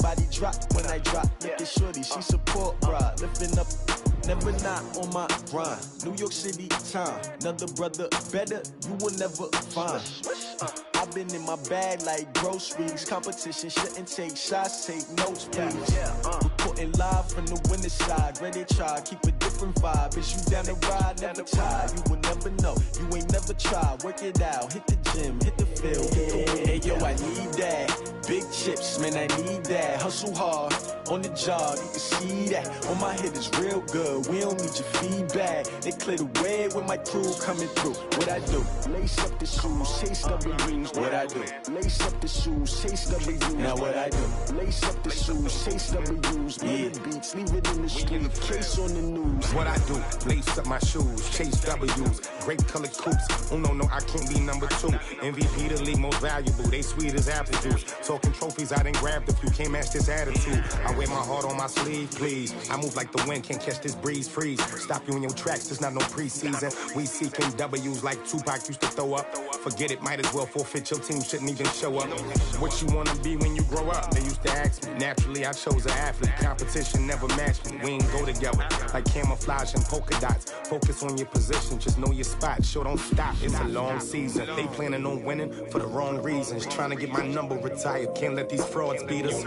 body drop when I drop. Look at shorty, she support bride. Lifting up, never not on my grind. New York City time, another brother better, you will never find. I've been in my bag like groceries. Competition shouldn't take shots, take notes, please. Reporting live from the winner's side. Ready to try, keep a different vibe. Is you down the ride, never tired. You will never know, you ain't never tried. Work it out, hit the gym, hit the field, hit the win. Hey yo, I need that. Big chips, man, I need that. Hustle hard, on the job, you can see that. On my hit is real good, we don't need your feedback. They clear the way with my crew coming through. What I do? Lace up the shoes, chase W's. What I do? Lace up the shoes, chase W's. Now what I do? Lace up the shoes, chase W's. Yeah. Beats, leave it in the street, case on the news. What I do? Lace up my shoes, chase W's. Great colored coops. Oh no, I can't be number 2. MVP the league most valuable. They sweet as apple juice. Talking trophies I done grabbed if you can't match this attitude. I wear my heart on my sleeve, please. I move like the wind, can't catch this breeze, freeze. Stop you in your tracks, there's not no preseason. We seeking W's like Tupac used to throw up. Forget it, might as well forfeit, your team shouldn't even show up. What you wanna be when you grow up? They used to ask me. Naturally, I chose an athlete. Competition never matched me. We ain't go together. Like camouflage and polka dots. Focus on your position, just know your spot. Sure, don't stop, it's a long season. They planning on winning for the wrong reasons. Trying to get my number retired, can't let these frauds beat us.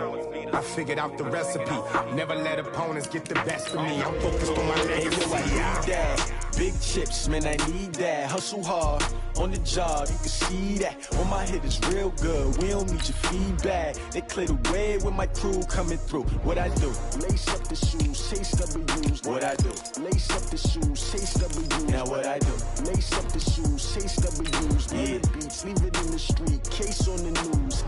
I figured out the recipe. Never let opponents get the best of me. I'm focused on my legacy. Big chips, man, I need that. Hustle hard, on the job, you can see that. On my hit is real good, we don't need your feedback. They clear the way with my crew coming through. What I do? Lace up the shoes, chase W's. What I do? Lace up the shoes, chase W's. Now what I do? Lace up the shoes, chase W's. Yeah. Beats, leave it in the street, case on the news.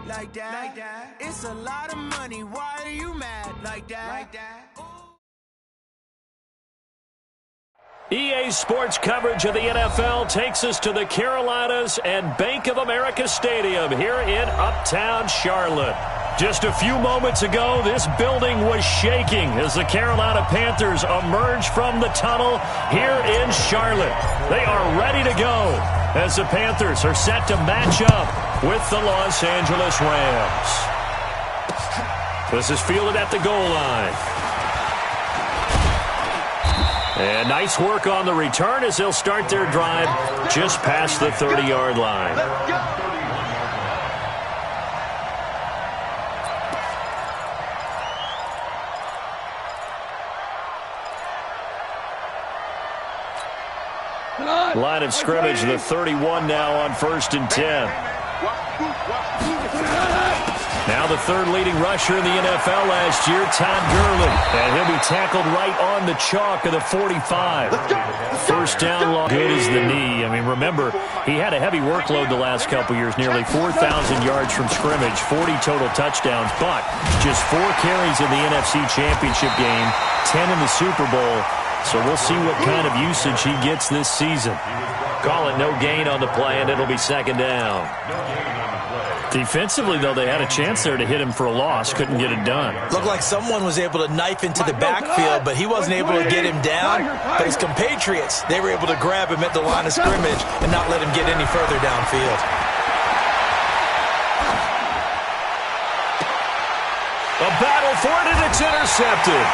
Like that. It's a lot of money. Why are you mad like that? EA Sports coverage of the NFL takes us to the Carolinas and Bank of America Stadium here in Uptown Charlotte. Just a few moments ago, this building was shaking as the Carolina Panthers emerged from the tunnel here in Charlotte. They are ready to go as the Panthers are set to match up with the Los Angeles Rams. This is fielded at the goal line. And nice work on the return as they'll start their drive just past the 30-yard line. Line of scrimmage, the 31 now on 1st and 10. Now the third leading rusher in the NFL last year, Todd Gurley. And he'll be tackled right on the chalk of the 45. First down, long. Good as the knee. I mean, remember, he had a heavy workload the last couple years, nearly 4,000 yards from scrimmage, 40 total touchdowns, but just 4 carries in the NFC Championship game, 10 in the Super Bowl. So we'll see what kind of usage he gets this season. Call it no gain on the play, and it'll be second down. Defensively, though, they had a chance there to hit him for a loss. Couldn't get it done. Looked like someone was able to knife into the backfield, but he wasn't able to get him down. But his compatriots, they were able to grab him at the line of scrimmage and not let him get any further downfield. A battle for it, and it's intercepted.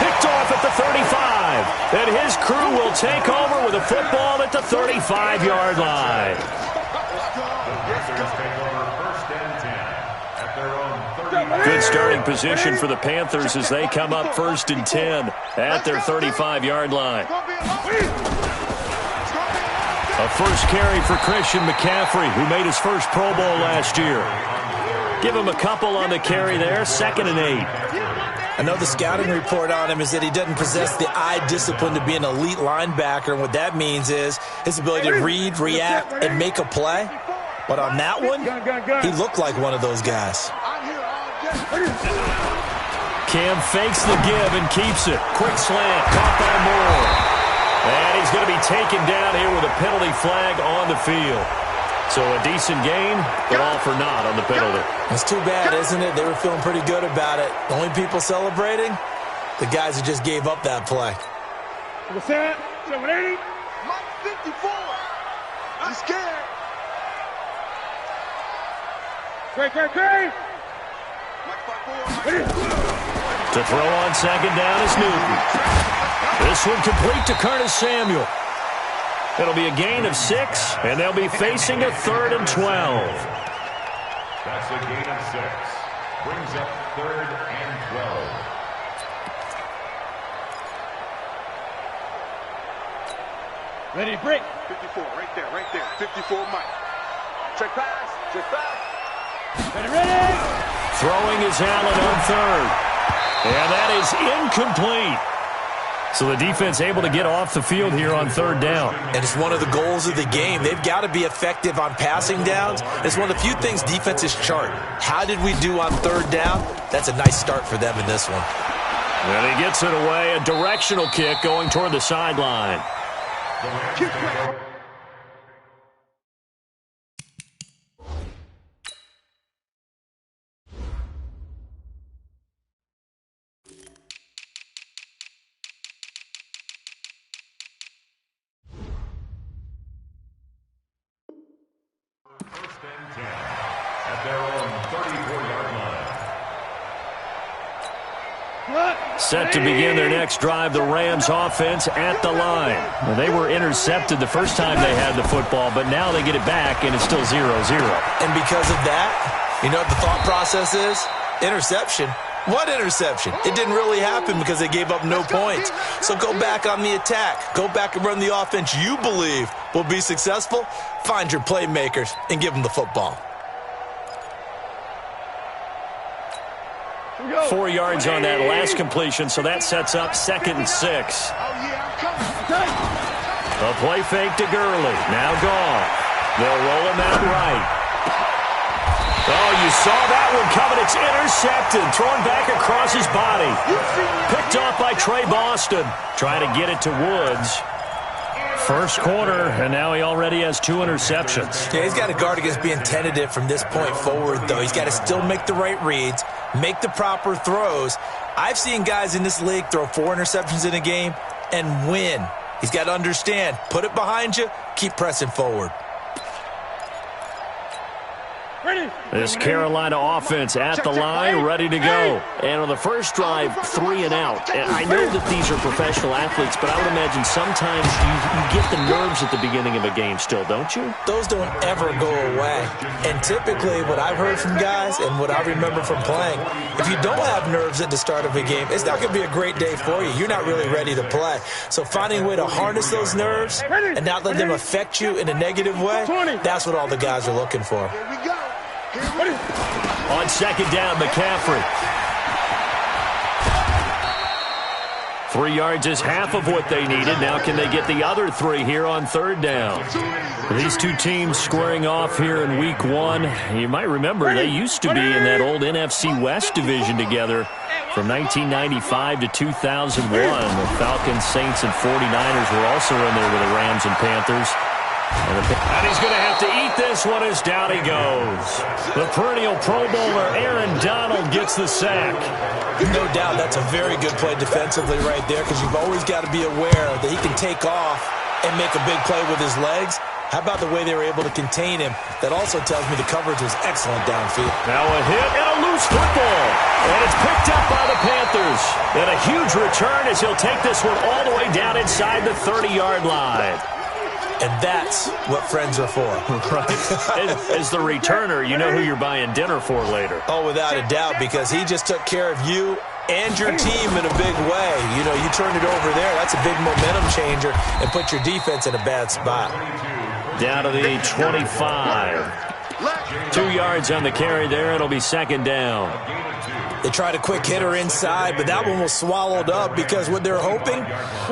Picked off at the 35. And his crew will take over with a football at the 35-yard line. Good starting position for the Panthers as they come up 1st and 10 at their 35-yard line. A first carry for Christian McCaffrey, who made his first Pro Bowl last year. Give him a couple on the carry there, 2nd and 8. I know the scouting report on him is that he doesn't possess the eye discipline to be an elite linebacker, and what that means is his ability to read, react, and make a play. But on that one, he looked like one of those guys. Cam fakes the give and keeps it. Quick slant, caught by Moore. And he's going to be taken down here with a penalty flag on the field. So a decent gain, but all for naught on the penalty. It's too bad, isn't it? They were feeling pretty good about it. The only people celebrating, the guys who just gave up that play. What's that? 780? Mike 54. I'm scared. Great. To throw on second down is Newton. This one complete to Curtis Samuel. It'll be a gain of 6, and they'll be facing a 3rd and 12. That's a gain of 6. Brings up 3rd and 12. Ready, break. 54, right there. 54, Mike. Check pass. Ready. Throwing is Allen on 3rd. And that is incomplete. So the defense able to get off the field here on 3rd down. And it's one of the goals of the game. They've got to be effective on passing downs. It's one of the few things defenses chart. How did we do on 3rd down? That's a nice start for them in this one. And he gets it away. A directional kick going toward the sideline. First and 10 at their own 34-yard line. Set to begin their next drive, the Rams offense at the line. Well, they were intercepted the first time they had the football, but now they get it back, and it's still 0-0. And because of that, you know what the thought process is? Interception. What interception? It didn't really happen because they gave up no points. So go back on the attack. Go back and run the offense you believe will be successful. Find your playmakers and give them the football. 4 yards on that last completion, so that sets up 2nd and 6. A play fake to Gurley. Now gone. They'll roll him out right. Oh, you saw that one coming. It's intercepted. Thrown back across his body. Picked off by Trey Boston. Trying to get it to Woods. First quarter, and now he already has 2 interceptions. Yeah, he's got to guard against being tentative from this point forward, though. He's got to still make the right reads, make the proper throws. I've seen guys in this league throw 4 interceptions in a game and win. He's got to understand, put it behind you, keep pressing forward. This Carolina offense at the line, ready to go. And on the first drive, 3 and out. And I know that these are professional athletes, but I would imagine sometimes you get the nerves at the beginning of a game still, don't you? Those don't ever go away. And typically what I've heard from guys and what I remember from playing, if you don't have nerves at the start of a game, it's not going to be a great day for you. You're not really ready to play. So finding a way to harness those nerves and not let them affect you in a negative way, that's what all the guys are looking for. On second down, McCaffrey. 3 yards is half of what they needed. Now can they get the other 3 here on 3rd down? These two teams squaring off here in week 1. You might remember they used to be in that old NFC West division together from 1995 to 2001. The Falcons, Saints, and 49ers were also in there with the Rams and Panthers. And he's going to have to eat this one as down he goes. The perennial Pro Bowler Aaron Donald gets the sack. No doubt that's a very good play defensively right there because you've always got to be aware that he can take off and make a big play with his legs. How about the way they were able to contain him? That also tells me the coverage was excellent downfield. Now a hit and a loose football. And it's picked up by the Panthers. And a huge return as he'll take this one all the way down inside the 30-yard line. And that's what friends are for. Right. As the returner, you know who you're buying dinner for later. Oh, without a doubt, because he just took care of you and your team in a big way. You know, you turned it over there. That's a big momentum changer and put your defense in a bad spot. Down to the 25. 2 yards on the carry there. It'll be second down. They tried a quick hitter inside, but that one was swallowed up because what they're hoping,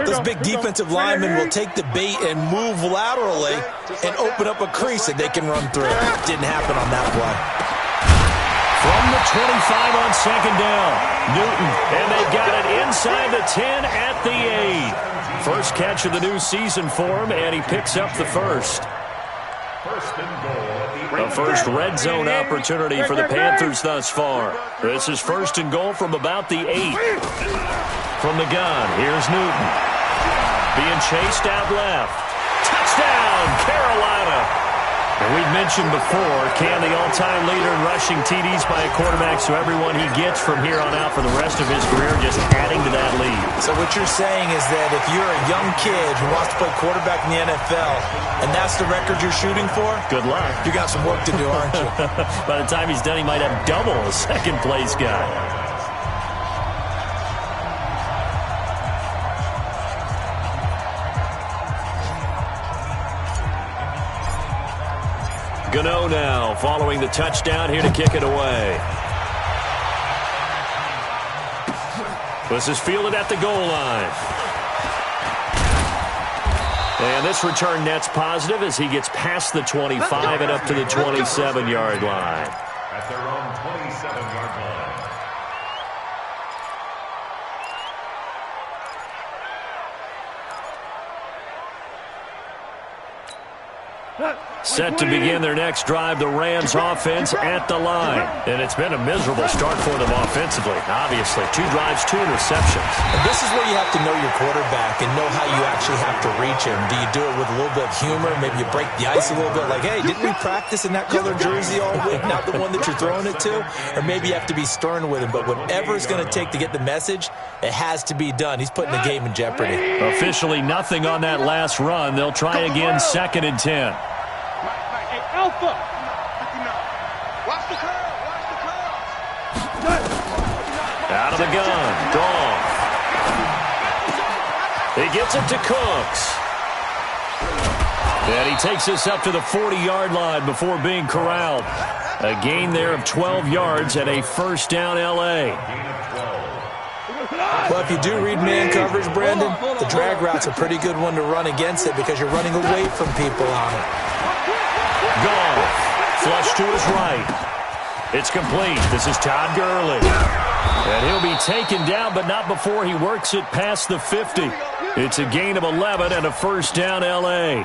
those big defensive linemen will take the bait and move laterally and open up a crease that they can run through. Didn't happen on that play. From the 25 on second down, Newton, and they've got it inside the 10 at the 8. First catch of the new season for him, and he picks up the first. A first red zone opportunity for the Panthers thus far. This is first and goal from about the 8. From the gun, here's Newton. Being chased out left. Touchdown, Carolina. And we've mentioned before, Cam, the all-time leader in rushing TDs by a quarterback, so everyone he gets from here on out for the rest of his career just adding to that lead. So what you're saying is that if you're a young kid who wants to play quarterback in the NFL, and that's the record you're shooting for, good luck. You got some work to do, aren't you? By the time he's done, he might have double a second-place guy. Gano now, following the touchdown, here to kick it away. This is fielded at the goal line. And this return net's positive as he gets past the 25 and up to the 27-yard line. At their own 27-yard line. Set to begin their next drive, the Rams offense at the line. And it's been a miserable start for them offensively, obviously. 2 drives, 2 interceptions. And this is where you have to know your quarterback and know how you actually have to reach him. Do you do it with a little bit of humor? Maybe you break the ice a little bit, like, hey, didn't we practice in that color jersey all week, not the one that you're throwing it to? Or maybe you have to be stern with him. But whatever it's going to take to get the message, it has to be done. He's putting the game in jeopardy. Officially nothing on that last run. They'll try again, 2nd and 10. Alpha. Watch the curl. Watch the curl. Out of the gun. Goff. He gets it to Cooks. And he takes this up to the 40-yard line before being corralled. A gain there of 12 yards and a first down L.A. Well, if you do read man coverage, Brandon, the drag route's a pretty good one to run against it because you're running away from people on it. Goff, flush to his right. It's complete. This is Todd Gurley. And he'll be taken down, but not before he works it past the 50. It's a gain of 11 and a first down L.A.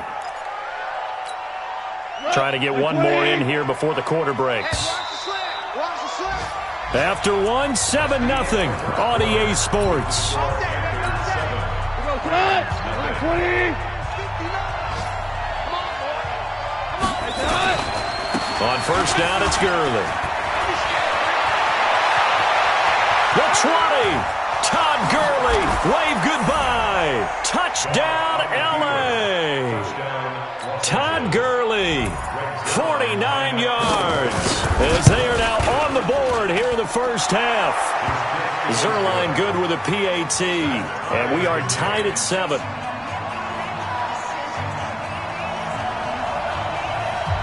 Trying to get one more in here before the quarter breaks. After one, 7-0 on EA Sports. On first down, it's Gurley. The 20. Todd Gurley. Wave goodbye. Touchdown, L.A. Todd Gurley. 49 yards. As they are now on the board here in the first half. Zerline good with a PAT. And we are tied at 7.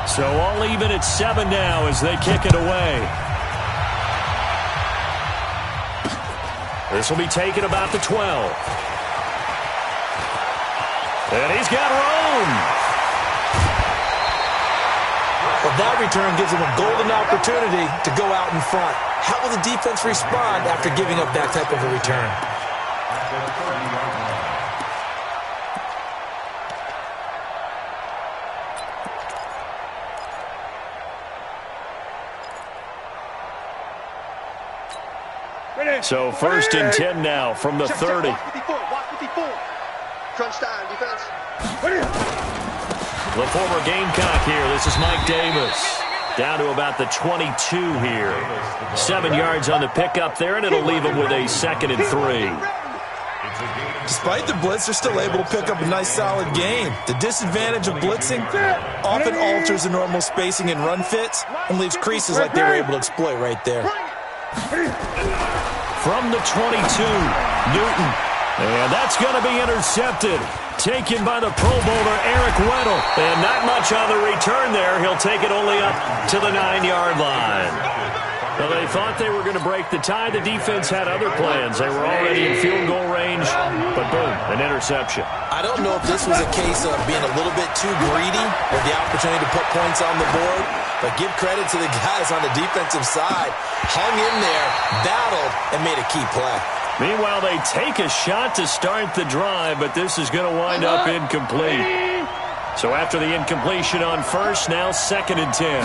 So all even at 7 now as they kick it away. This will be taken about the 12. And he's got room. Well, that return gives him a golden opportunity to go out in front. How will the defense respond after giving up that type of a return? So first and 10 now from the 30. Watch 54. Crunch time, defense. The former Gamecock here. This is Mike Davis. Down to about the 22 here. 7 yards on the pickup there, and it'll leave him with a 2nd and 3. Despite the blitz, they're still able to pick up a nice, solid gain. The disadvantage of blitzing often alters the normal spacing and run fits and leaves creases like they were able to exploit right there. From the 22, Newton. And that's going to be intercepted. Taken by the Pro Bowler, Eric Weddle. And not much on the return there. He'll take it only up to the 9-yard line. Well, they thought they were going to break the tie. The defense had other plans. They were already in field goal range, but boom, an interception. I don't know if this was a case of being a little bit too greedy with the opportunity to put points on the board, but give credit to the guys on the defensive side. Hung in there, battled, and made a key play. Meanwhile, they take a shot to start the drive, but this is going to wind up incomplete. So after the incompletion on first, now 2nd and 10.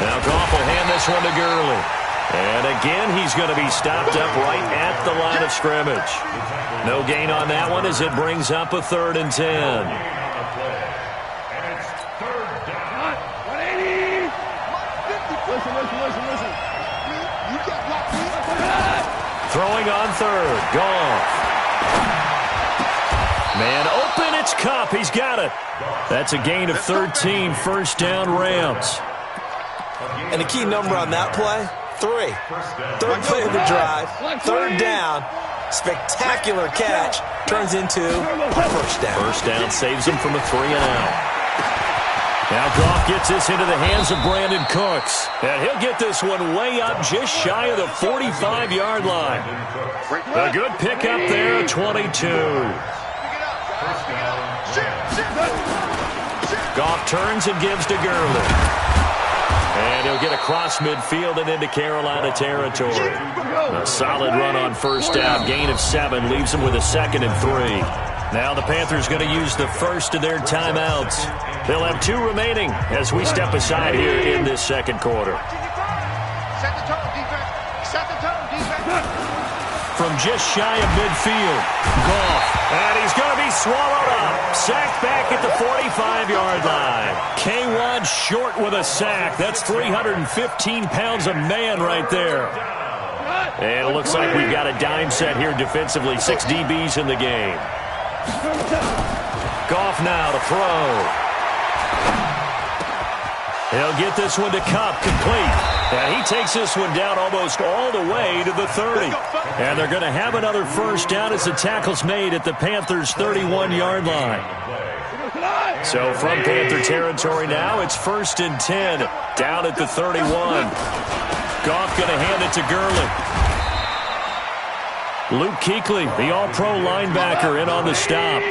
Now Goff will hand this one to Gurley. And again, he's going to be stopped up right at the line of scrimmage. No gain on that one as it brings up a 3rd and 10. And it's 3rd down. 180. Listen. You got blocked. Throwing on 3rd. Goff. Man open, it's Kupp. He's got it. That's a gain of 13, 1st down Rams. And a key number on that play, 3. 3rd play of the drive, 3rd down, spectacular catch, turns into a 1st down. 1st down saves him from a 3-and-out. Now Goff gets this into the hands of Brandon Cooks. And he'll get this one way up just shy of the 45-yard line. A good pickup there, 22. Goff turns and gives to Gurley. And he'll get across midfield and into Carolina territory. A solid run on 1st down. Gain of 7 leaves him with a 2nd and 3. Now the Panthers going to use the first of their timeouts. They'll have 2 remaining as we step aside here in this 2nd quarter. Set the tone, defense. Set the tone, defense. From just shy of midfield, Goff. And he's going to be swallowed up. Sacked back at the 45-yard line. K1 short with a sack. That's 315 pounds of man right there. And it looks like we've got a dime set here defensively. 6 DBs in the game. Goff now to throw. He'll get this one to Kupp, complete. And he takes this one down almost all the way to the 30. And they're going to have another 1st down as the tackle's made at the Panthers' 31-yard line. So from Panther territory now, it's 1st and 10, down at the 31. Goff going to hand it to Gurley. Luke Kuechly, the all-pro linebacker, in on the stop.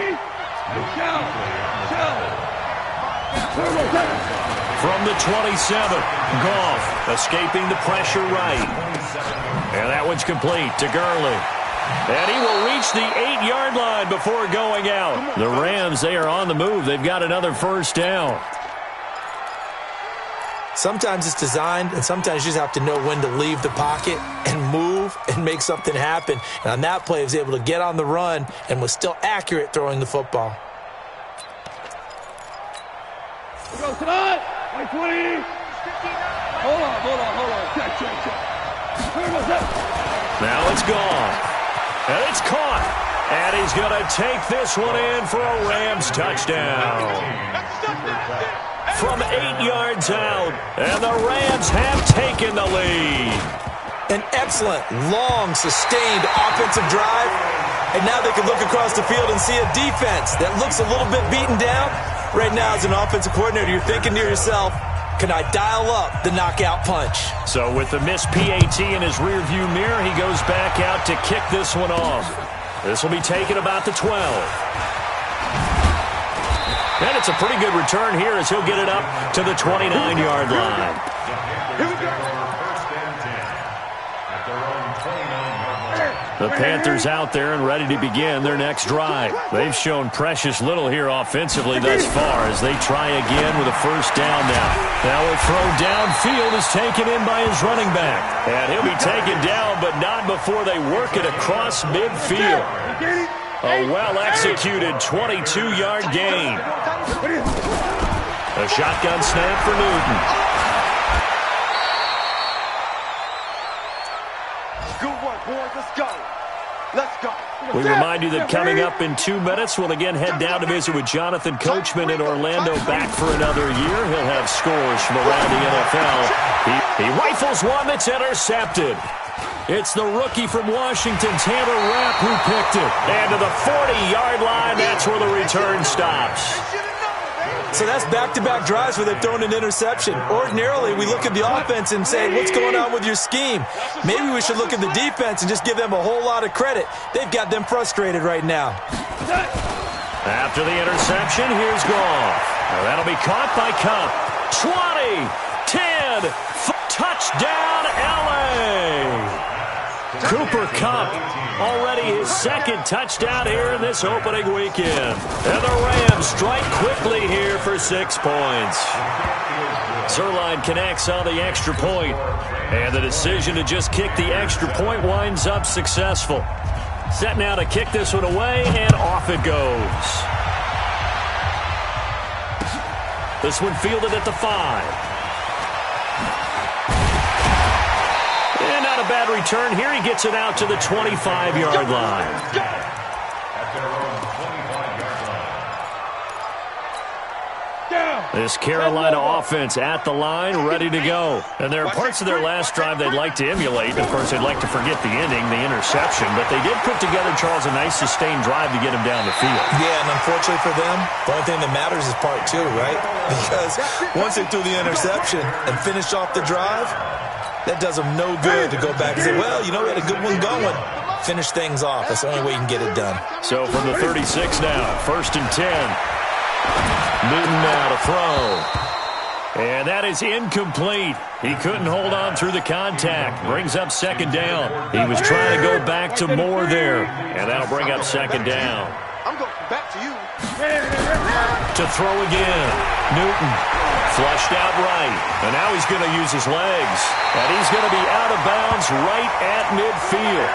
From the 27, Goff escaping the pressure right. And that one's complete to Gurley. And he will reach the 8-yard line before going out. The Rams, they are on the move. They've got another 1st down. Sometimes it's designed, and sometimes you just have to know when to leave the pocket and move and make something happen. And on that play, he was able to get on the run and was still accurate throwing the football. Go tonight. 20. Hold on. Check. Now it's gone. And it's caught. And he's going to take this one in for a Rams touchdown. From 8 yards out. And the Rams have taken the lead. An excellent, long, sustained offensive drive. And now they can look across the field and see a defense that looks a little bit beaten down. Right now, as an offensive coordinator, you're thinking to yourself, can I dial up the knockout punch? So with the missed PAT in his rearview mirror, he goes back out to kick this one off. This will be taken about the 12. And it's a pretty good return here as he'll get it up to the 29-yard line. Here we go. The Panthers out there and ready to begin their next drive. They've shown precious little here offensively thus far as they try again with a 1st down now. Now a throw downfield is taken in by his running back. And he'll be taken down, but not before they work it across midfield. A well-executed 22-yard gain. A shotgun snap for Newton. Good work, boys. Let's go. We remind you that coming up in 2 minutes, we'll again head down to visit with Jonathan Coachman in Orlando, back for another year. He'll have scores from around the NFL. He rifles one that's intercepted. It's the rookie from Washington, Tanner Rapp, who picked it. And to the 40-yard line, that's where the return stops. So that's back-to-back drives where they've thrown an interception. Ordinarily, we look at the offense and say, what's going on with your scheme? Maybe we should look at the defense and just give them a whole lot of credit. They've got them frustrated right now. After the interception, here's Goff. Now that'll be caught by Cup. 20, 10, touchdown, L.A. Cooper Kupp, already his second touchdown here in this opening weekend. And the Rams strike quickly here for 6 points. Zerline connects on the extra point, and the decision to just kick the extra point winds up successful. Set now to kick this one away, and off it goes. This one fielded at the 5. And not a bad return here. He gets it out to the 25-yard line. This Carolina offense at the line, ready to go. And there are parts of their last drive they'd like to emulate. Of course, they'd like to forget the ending, the interception. But they did put together, Charles, a nice sustained drive to get him down the field. Yeah, and unfortunately for them, the only thing that matters is part 2, right? Because once they threw the interception and finished off the drive, that does them no good to go back and say, well, you know, we had a good one going. Finish things off. That's the only way you can get it done. So from the 36 now, 1st and 10. Newton now to throw. And that is incomplete. He couldn't hold on through the contact. Brings up 2nd down. He was trying to go back to Moore there. And that'll bring up 2nd down. I'm going back to you. To throw again. Newton flushed out right. And now he's going to use his legs. And he's going to be out of bounds right at midfield.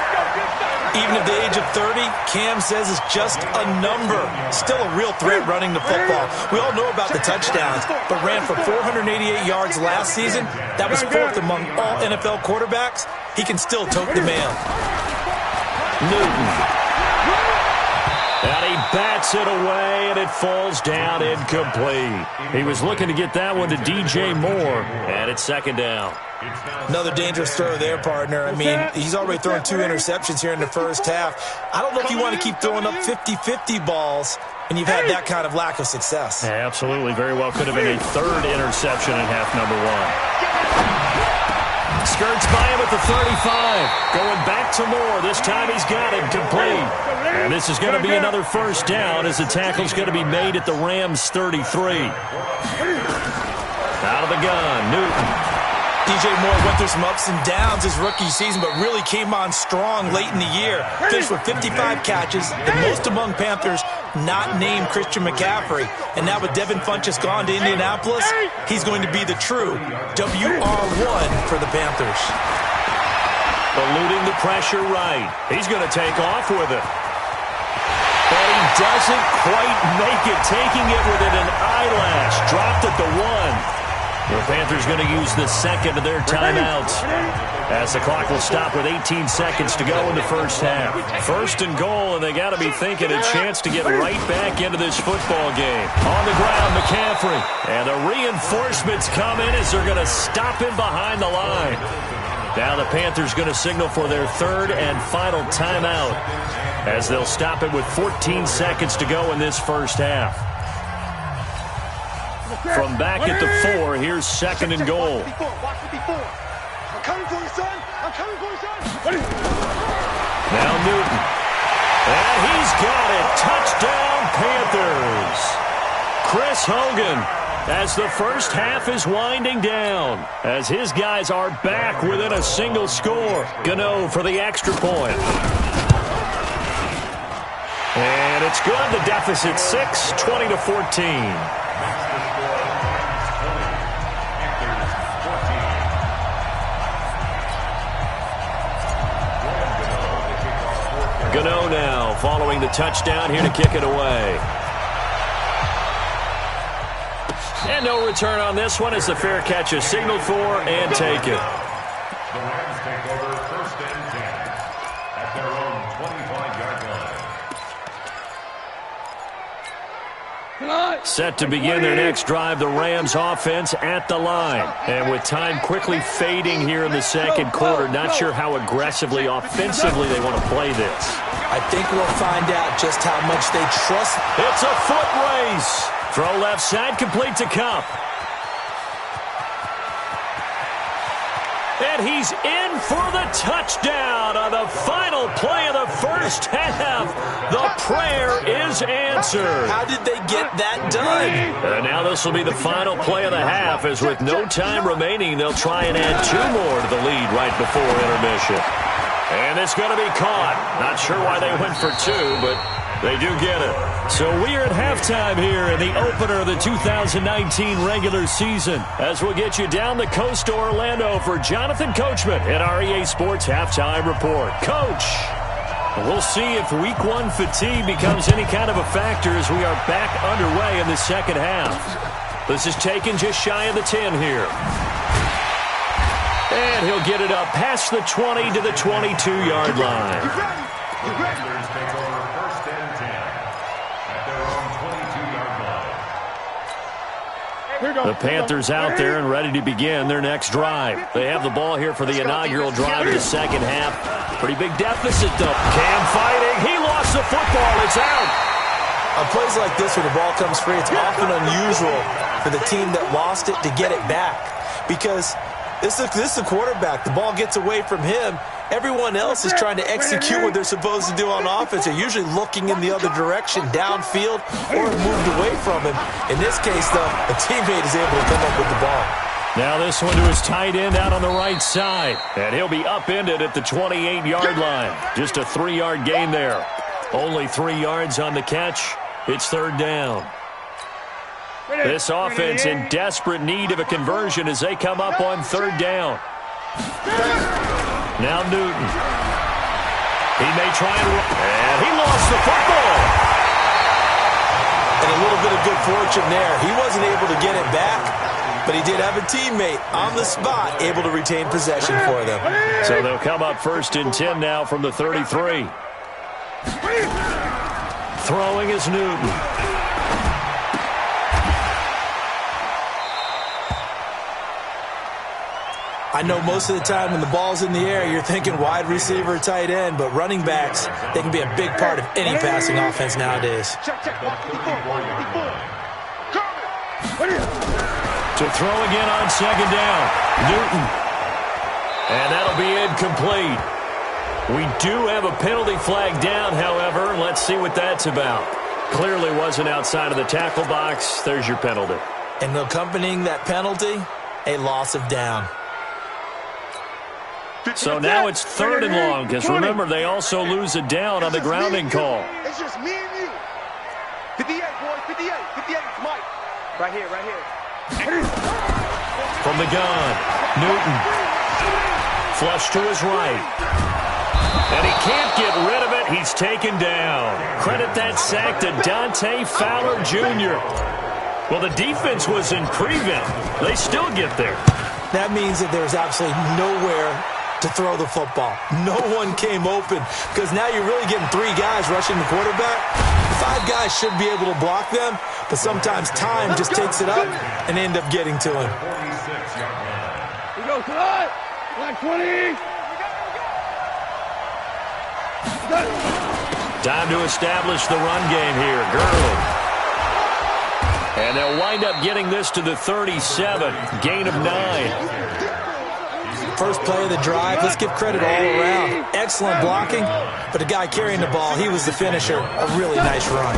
Even at the age of 30, Cam says it's just a number. Still a real threat running the football. We all know about the touchdowns, but ran for 488 yards last season. That was 4th among all NFL quarterbacks. He can still tote the mail. Newton. And he bats it away, and it falls down incomplete. He was looking to get that one to DJ Moore, and it's 2nd down. Another dangerous throw there, partner. I mean, he's already thrown 2 interceptions here in the first half. I don't know if you want to keep throwing up 50-50 balls when you've had that kind of lack of success. Yeah, absolutely. Very well could have been a 3rd interception in half number 1. Skirts by him at the 35. Going back to Moore. This time he's got it complete. And this is going to be another 1st down as the tackle's going to be made at the Rams' 33. Out of the gun, Newton. DJ Moore went through some ups and downs his rookie season, but really came on strong late in the year. Finished with 55 catches, the most among Panthers not named Christian McCaffrey. And now with Devin Funchess gone to Indianapolis, he's going to be the true WR1 for the Panthers. Eluding the pressure right. He's going to take off with it. But he doesn't quite make it, taking it within an eyelash. Dropped at the 1. The Panthers going to use the 2nd of their timeouts as the clock will stop with 18 seconds to go in the first half. 1st and goal, and they got to be thinking a chance to get right back into this football game. On the ground, McCaffrey. And the reinforcements come in as they're going to stop him behind the line. Now the Panthers going to signal for their 3rd and final timeout as they'll stop it with 14 seconds to go in this first half. From back at the 4, here's 2nd and goal. I'm coming for you, son. I'm coming for you, son. Now Newton. And he's got it. Touchdown, Panthers. Chris Hogan, as the first half is winding down, as his guys are back within a single score. Gano for the extra point. And it's good. The deficit 6, 20-14. Gano now following the touchdown here to kick it away. And no return on this one as the fair catch is signaled for and taken. The Rams take over 1st and 10 at their own 25-yard line. Set to begin their next drive, the Rams offense at the line. And with time quickly fading here in the 2nd quarter, not sure how aggressively, offensively they want to play this. I think we'll find out just how much they trust. It's a foot race. Throw left side, complete to Cup. And he's in for the touchdown on the final play of the first half. The prayer is answered. How did they get that done? And now this will be the final play of the half, as with no time remaining, they'll try and add 2 more to the lead right before intermission. And it's going to be caught. Not sure why they went for 2, but they do get it. So we are at halftime here in the opener of the 2019 regular season, as we'll get you down the coast to Orlando for Jonathan Coachman at our EA Sports Halftime Report. Coach, we'll see if Week 1 fatigue becomes any kind of a factor as we are back underway in the second half. This is taken just shy of the 10 here. And he'll get it up past the 20 to the 22-yard line. Panthers take over first and 10 at their own 22-yard line. The Panthers out there and ready to begin their next drive. They have the ball here for the inaugural drive of the second half. Pretty big deficit, though. Cam fighting. He lost the football. It's out. On plays like this where the ball comes free, it's often unusual for the team that lost it to get it back, because this is the quarterback. The ball gets away from him. Everyone else is trying to execute what they're supposed to do on offense. They're usually looking in the other direction, downfield, or moved away from him. In this case, though, a teammate is able to come up with the ball. Now this one to his tight end out on the right side. And he'll be upended at the 28-yard line. Just a 3-yard gain there. Only 3 yards on the catch. It's third down. This offense in desperate need of a conversion as they come up on third down. Now Newton. He may try and he lost the football. And a little bit of good fortune there. He wasn't able to get it back, but he did have a teammate on the spot able to retain possession for them. So they'll come up first and 10 now from the 33. Throwing is Newton. I know most of the time when the ball's in the air, you're thinking wide receiver, tight end, but running backs, they can be a big part of any passing offense nowadays. To throw again on second down, Newton. And that'll be incomplete. We do have a penalty flag down, however. Let's see what that's about. Clearly wasn't outside of the tackle box. There's your penalty. And accompanying that penalty, a loss of down. So now it's third and long, because remember, they also lose a down on the grounding call. It's just me and you. 58, boys, 58. 58, it's Mike. Right here, right here. From the gun, Newton. Flush to his right. And he can't get rid of it. He's taken down. Credit that sack to Dante Fowler Jr. Well, the defense was in prevent. They still get there. That means that there's absolutely nowhere to throw the football. No one came open, because now you're really getting 3 guys rushing the quarterback. 5 guys should be able to block them, but sometimes time just takes it up and end up getting to him. We go, cut! Black 20! Time to establish the run game here. Gurley. And they'll wind up getting this to the 37. Gain of 9. First play of the drive, let's give credit all around. Excellent blocking, but the guy carrying the ball, he was the finisher. A really nice run.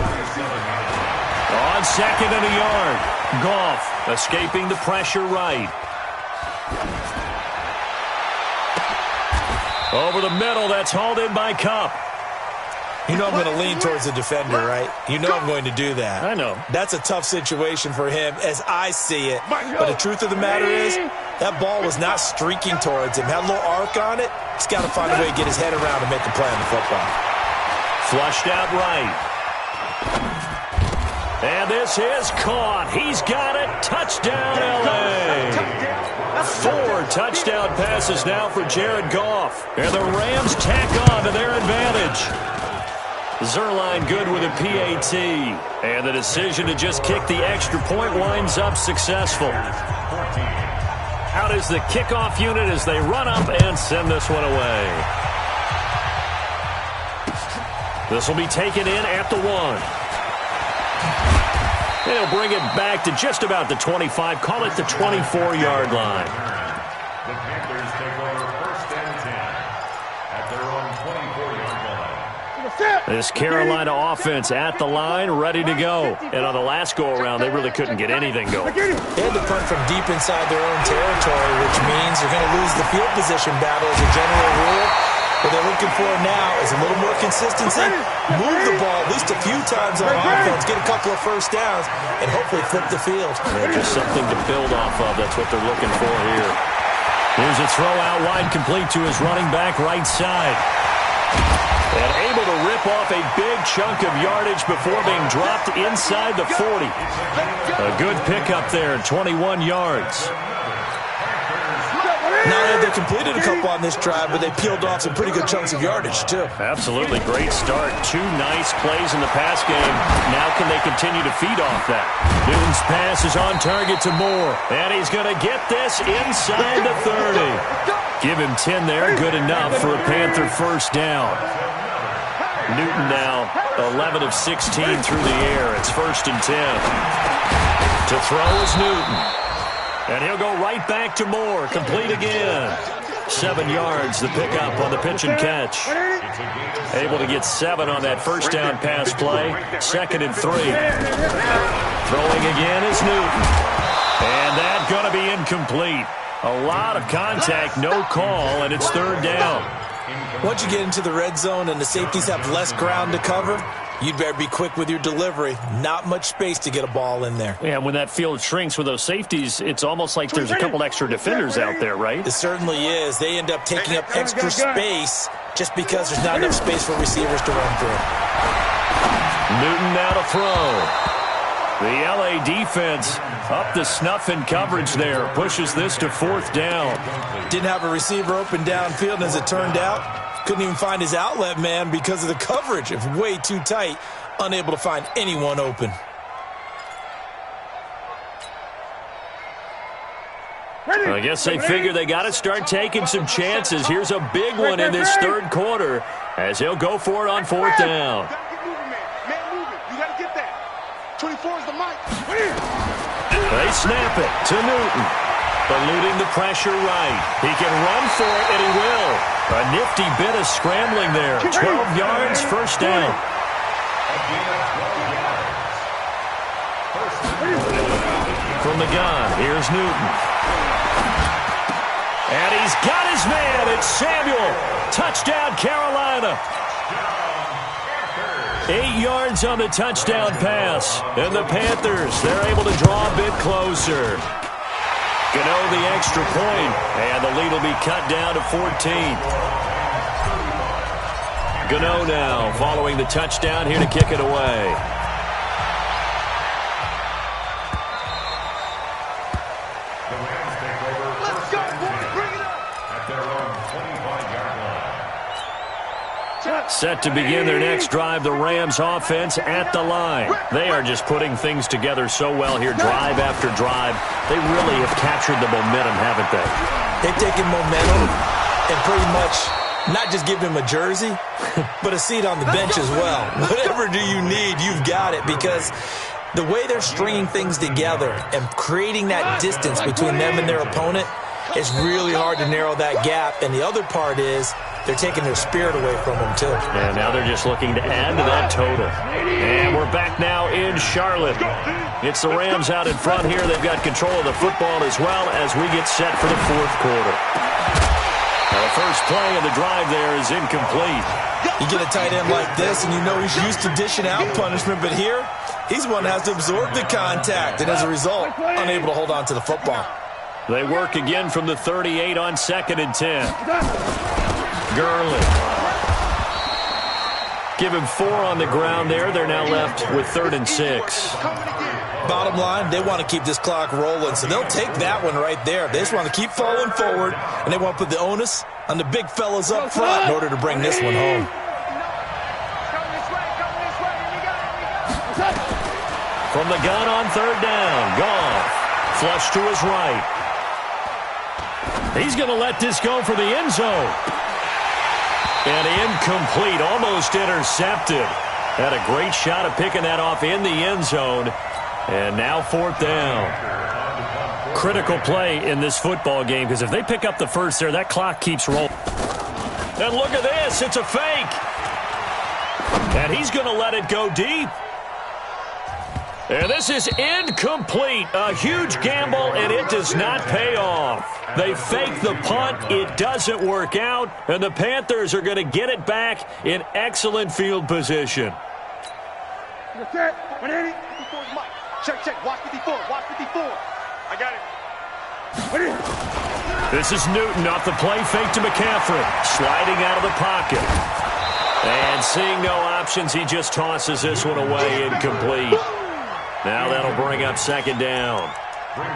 On second and a yard. Goff escaping the pressure right. Over the middle, that's hauled in by Cup. You know I'm going to lean towards the defender, right? You know I'm going to do that. I know. That's a tough situation for him as I see it. But the truth of the matter is, that ball was not streaking towards him. Had a little arc on it. He's got to find a way to get his head around and make a play on the football. Flushed out right. And this is caught. He's got it. Touchdown, L.A. 4 touchdown passes now for Jared Goff. And the Rams tack on to their advantage. Zerline good with a PAT. And the decision to just kick the extra point winds up successful. Out is the kickoff unit as they run up and send this one away. This will be taken in at the 1. They'll bring it back to just about the 25. Call it the 24-yard line. The Panthers take over 1st and 10 at their own 24-yard line. This Carolina offense at the line, ready to go. And on the last go-around, they really couldn't get anything going. They had to punt from deep inside their own territory, which means they're going to lose the field position battle as a general rule. What they're looking for now is a little more consistency, move the ball at least a few times on offense, get a couple of first downs, and hopefully flip the field. Yeah, just something to build off of. That's what they're looking for here. Here's a throw out wide, complete to his running back right side. And able to rip off a big chunk of yardage before being dropped inside the 40. A good pickup there, 21 yards. Now they completed a couple on this drive, but they peeled off some pretty good chunks of yardage, too. Absolutely great start. 2 nice plays in the pass game. Now can they continue to feed off that? Newton's pass is on target to Moore. And he's going to get this inside the 30. Give him 10 there. Good enough for a Panther first down. Newton now 11 of 16 through the air. It's 1st and 10. To throw is Newton. And he'll go right back to Moore. Complete again. 7 yards, the pickup on the pitch and catch. Able to get 7 on that first down pass play. 2nd and 3. Throwing again is Newton. And that's going to be incomplete. A lot of contact, no call, and it's 3rd down. Once you get into the red zone and the safeties have less ground to cover, you'd better be quick with your delivery. Not much space to get a ball in there. Yeah, when that field shrinks with those safeties, it's almost like there's a couple extra defenders out there, right? It certainly is. They end up taking up extra space just because there's not enough space for receivers to run through. Newton now to throw. The LA defense up the snuff in coverage there. Pushes this to 4th down. Didn't have a receiver open downfield, and as it turned out, couldn't even find his outlet man because of the coverage. It's way too tight, unable to find anyone open. I guess they figure they got to start taking some chances. Here's a big one in this 3rd quarter as he'll go for it on 4th down. They snap it to Newton. Eluding the pressure right. He can run for it, and he will. A nifty bit of scrambling there. 12 yards, 1st down. From the gun, here's Newton. And he's got his man. It's Samuel. Touchdown, Carolina. 8 yards on the touchdown pass. And the Panthers, they're able to draw a bit closer. Gano the extra point, and the lead will be cut down to 14. Gano now following the touchdown here to kick it away. The Rams take over 1st and 10 at their own 25-yard line. Set to begin their next drive, the Rams offense at the line. They are just putting things together so well here, drive after drive. They really have captured the momentum, haven't they? They've taken momentum and pretty much not just give him a jersey, but a seat on the bench as well. Whatever do you need, you've got it, because the way they're stringing things together and creating that distance between them and their opponent, it's really hard to narrow that gap. And the other part is they're taking their spirit away from them, too. And now they're just looking to add to that total. And we're back now in Charlotte. It's the Rams out in front here. They've got control of the football as well as we get set for the 4th quarter. Now the first play of the drive there is incomplete. You get a tight end like this, and you know he's used to dishing out punishment, but here, he's one that has to absorb the contact, and as a result, unable to hold on to the football. They work again from the 38 on 2nd and 10. Gurley. Give him 4 on the ground there. They're now left with 3rd and 6. Bottom line, they want to keep this clock rolling, so they'll take that one right there. They just want to keep falling forward, and they want to put the onus on the big fellas up front in order to bring this one home. From the gun on 3rd down, Goff. Flush to his right. He's going to let this go for the end zone. And incomplete, almost intercepted. Had a great shot of picking that off in the end zone. And now 4th down. Critical play in this football game because if they pick up the first there, that clock keeps rolling. And look at this. It's a fake. And he's going to let it go deep. And this is incomplete. A huge gamble, and it does not pay off. They fake the punt. It doesn't work out. And the Panthers are going to get it back in excellent field position. Check, check. Watch 54. Watch 54. I got it. This is Newton off the play fake to McCaffrey. Sliding out of the pocket. And seeing no options, he just tosses this one away incomplete. Now that'll bring up 2nd down.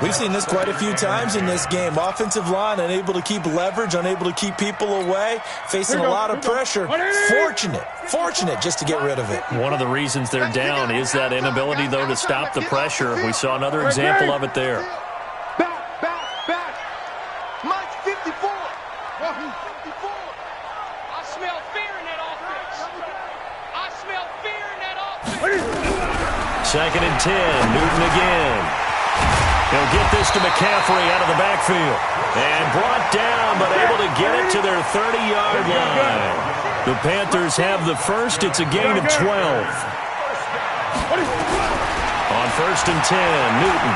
We've seen this quite a few times in this game. Offensive line unable to keep leverage, unable to keep people away, facing a lot of pressure. Fortunate just to get rid of it. One of the reasons they're down is that inability, though, to stop the pressure. We saw another example of it there. Back. Mike 54. 54. I smell fear in that offense. I smell fear in that offense. 2nd and 10. Newton again. He'll get this to McCaffrey out of the backfield. And brought down, but able to get it to their 30-yard line. The Panthers have the first. It's a gain of 12. On 1st and 10, Newton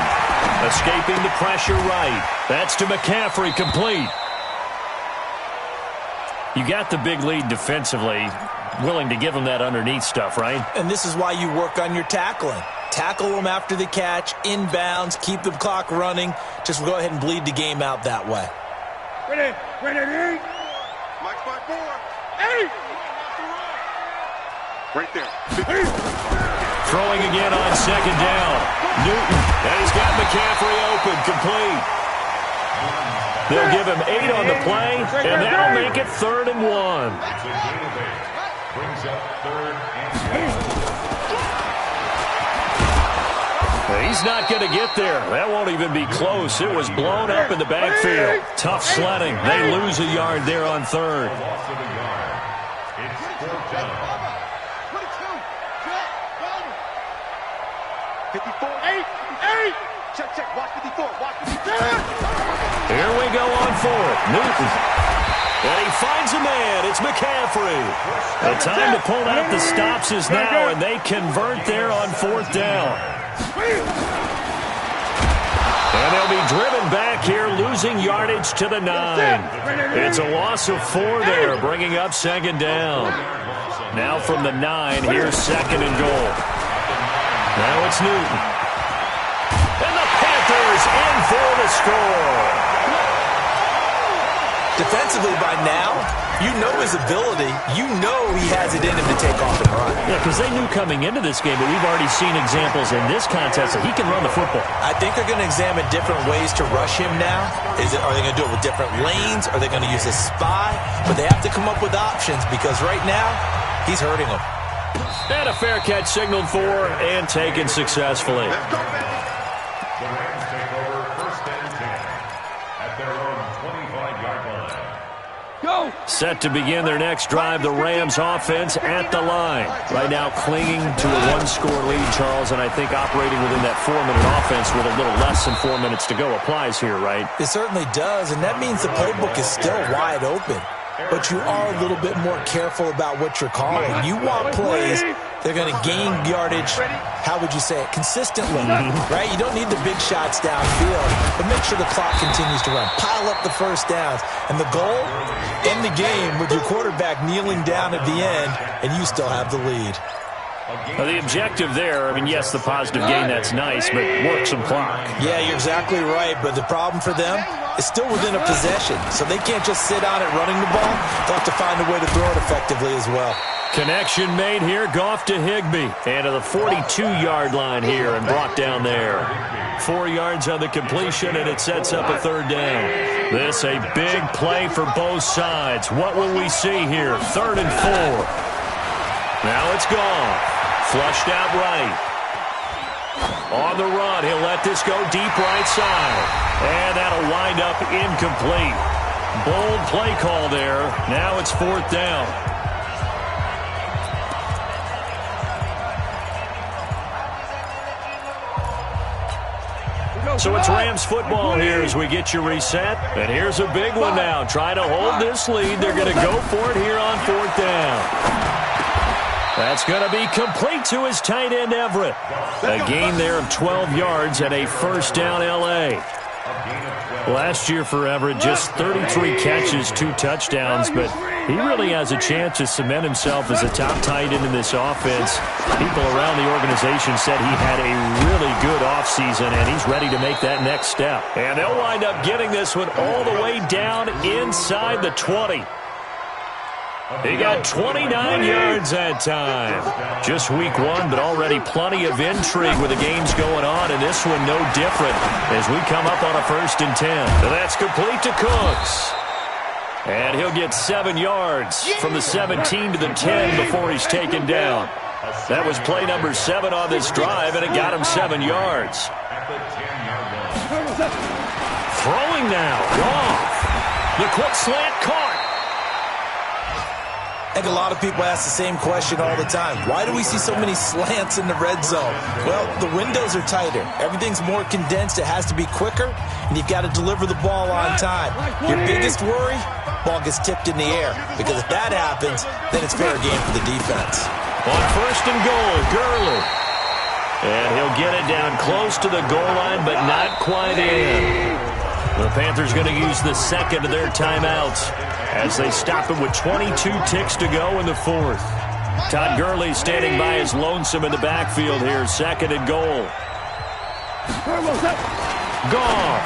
escaping the pressure right. That's to McCaffrey, complete. You got the big lead defensively. Willing to give them that underneath stuff, right? And this is why you work on your tackling. Tackle them after the catch, inbounds, keep the clock running. Just go ahead and bleed the game out that way. Ready. Mike 54. 8. Right there. Throwing again on 2nd down. Newton, and he's got McCaffrey open, complete. They'll give him 8 on the play, and that'll make it 3rd and 1. Brings up 3rd and 1. He's not going to get there. That won't even be close. It was blown up in the backfield. Tough sledding. They lose a yard there on 3rd. Loss of a yard. It's 4th down. 54. 8. Check. Watch 54. Watch 54. Here we go on 4th. Newton. And he finds a man. It's McCaffrey. The time to pull out the stops is now, and they convert there on 4th down. And they'll be driven back here, losing yardage to the 9. It's a loss of 4 there, bringing up 2nd down. Now from the 9, here's 2nd and goal. Now it's Newton. And the Panthers in for the score. Defensively by now, you know his ability. You know he has it in him to take off and run. Yeah, because they knew coming into this game, but we've already seen examples in this contest that he can run the football. I think they're going to examine different ways to rush him now. Are they going to do it with different lanes? Are they going to use a spy? But they have to come up with options because right now, he's hurting them. And a fair catch signaled for and taken successfully. The Rams take over 1st and 10 at their own 25-yard line. Go! Set to begin their next drive, the Rams offense at the line. Right now clinging to a 1-score lead, Charles, and I think operating within that 4-minute offense with a little less than 4 minutes to go applies here, right? It certainly does, and that means the playbook is still wide open. But you are a little bit more careful about what you're calling. You want plays, they're going to gain yardage, how would you say it, consistently, right? You don't need the big shots downfield, but make sure the clock continues to run. Pile up the first downs. And the goal, end the game with your quarterback kneeling down at the end, and you still have the lead. Well, the objective there, I mean, yes, the positive gain, that's nice, but work some clock. Yeah, you're exactly right, but the problem for them is still within a possession, so they can't just sit on it running the ball. They'll have to find a way to throw it effectively as well. Connection made here, Goff to Higbee, and to the 42-yard line here and brought down there. 4 yards on the completion, and it sets up a 3rd down. This a big play for both sides. What will we see here? 3rd and 4. Now it's Goff. Flushed out right. On the run, he'll let this go deep right side. And that'll wind up incomplete. Bold play call there. Now it's 4th down. So it's Rams football here as we get you reset. And here's a big one now. Trying to hold this lead. They're going to go for it here on 4th down. That's going to be complete to his tight end, Everett. A gain there of 12 yards and a first down, L.A. Last year for Everett, just 33 catches, 2 touchdowns, but he really has a chance to cement himself as a top tight end in this offense. People around the organization said he had a really good offseason, and he's ready to make that next step. And they'll wind up getting this one all the way down inside the 20. He got 29 yards that time. Just week 1, but already plenty of intrigue with the games going on, and this one no different as we come up on a 1st and 10. So that's complete to Cooks. And he'll get 7 yards from the 17 to the 10 before he's taken down. That was play number 7 on this drive, and it got him 7 yards. Throwing now. Goff. The quick slant caught. I think a lot of people ask the same question all the time. Why do we see so many slants in the red zone? Well, the windows are tighter. Everything's more condensed. It has to be quicker, and you've got to deliver the ball on time. Your biggest worry, ball gets tipped in the air, because if that happens, then it's fair game for the defense. On 1st and goal, Gurley. And he'll get it down close to the goal line, but not quite in. The Panthers going to use the second of their timeouts as they stop him with 22 ticks to go in the 4th. Todd Gurley standing by his lonesome in the backfield here. 2nd and goal. Goff.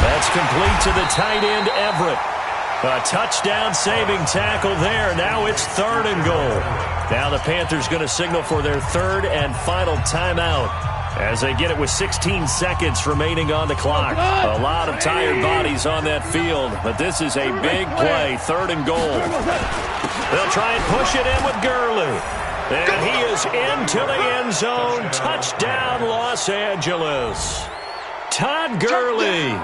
That's complete to the tight end, Everett. A touchdown-saving tackle there. Now it's 3rd and goal. Now the Panthers going to signal for their 3rd and final timeout as they get it with 16 seconds remaining on the clock. A lot of tired bodies on that field, but this is a big play. 3rd and goal. They'll try and push it in with Gurley. And he is into the end zone. Touchdown, Los Angeles. Todd Gurley.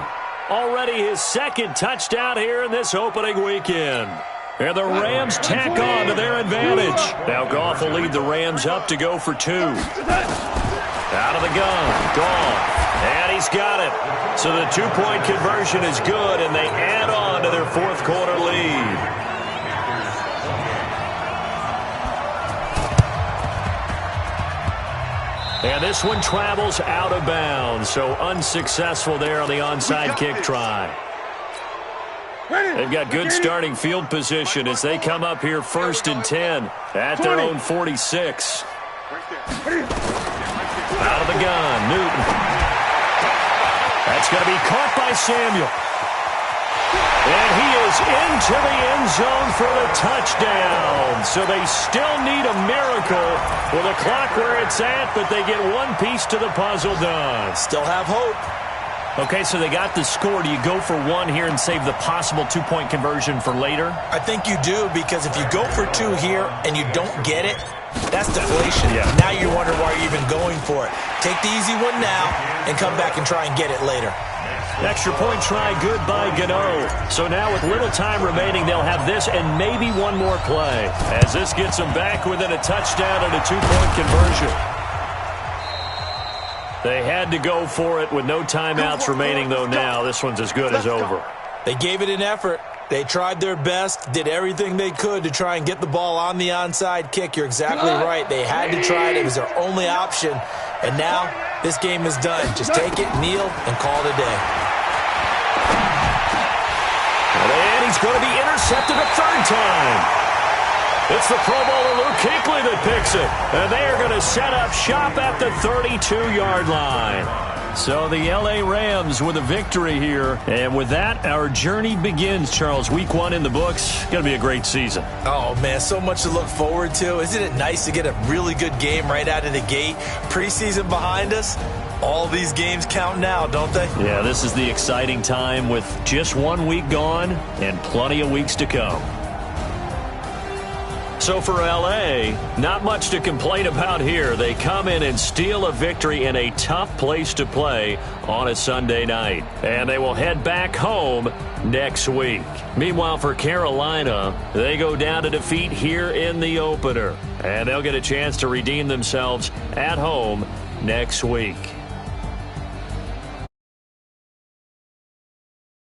Already his 2nd touchdown here in this opening weekend. And the Rams tack on to their advantage. Now Goff will lead the Rams up to go for 2. Out of the gun, Goff, and he's got it. So the 2-point conversion is good, and they add on to their 4th quarter lead. And this one travels out of bounds, so unsuccessful there on the onside kick try. They've got good starting field position as they come up here 1st and 10 at their own 46. Out of the gun, Newton. That's going to be caught by Samuel. And he is into the end zone for the touchdown. So they still need a miracle with the clock where it's at, but they get one piece to the puzzle done. Still have hope. Okay, so they got the score. Do you go for 1 here and save the possible 2-point conversion for later? I think you do, because if you go for 2 here and you don't get it, that's deflation. Yeah. Now you wonder why you're even going for it. Take the easy one now and come back and try and get it later. Extra point try good by Gano. So now with little time remaining, they'll have this and maybe one more play as this gets them back within a touchdown and a 2-point conversion. They had to go for it with no timeouts remaining, though now. This one's as good as over. They gave it an effort. They tried their best, did everything they could to try and get the ball on the onside kick. You're exactly right. They had to try it. It was their only option. And now this game is done. Just take it, kneel, and call it a day. And he's going to be intercepted a 3rd time. It's the Pro Bowler Luke Kuechly that picks it. And they are going to set up shop at the 32-yard line. So the L.A. Rams with a victory here. And with that, our journey begins, Charles. Week 1 in the books. Going to be a great season. Oh, man, so much to look forward to. Isn't it nice to get a really good game right out of the gate? Preseason behind us. All these games count now, don't they? Yeah, this is the exciting time with just 1 week gone and plenty of weeks to come. So for L.A., not much to complain about here. They come in and steal a victory in a tough place to play on a Sunday night. And they will head back home next week. Meanwhile, for Carolina, they go down to defeat here in the opener. And they'll get a chance to redeem themselves at home next week.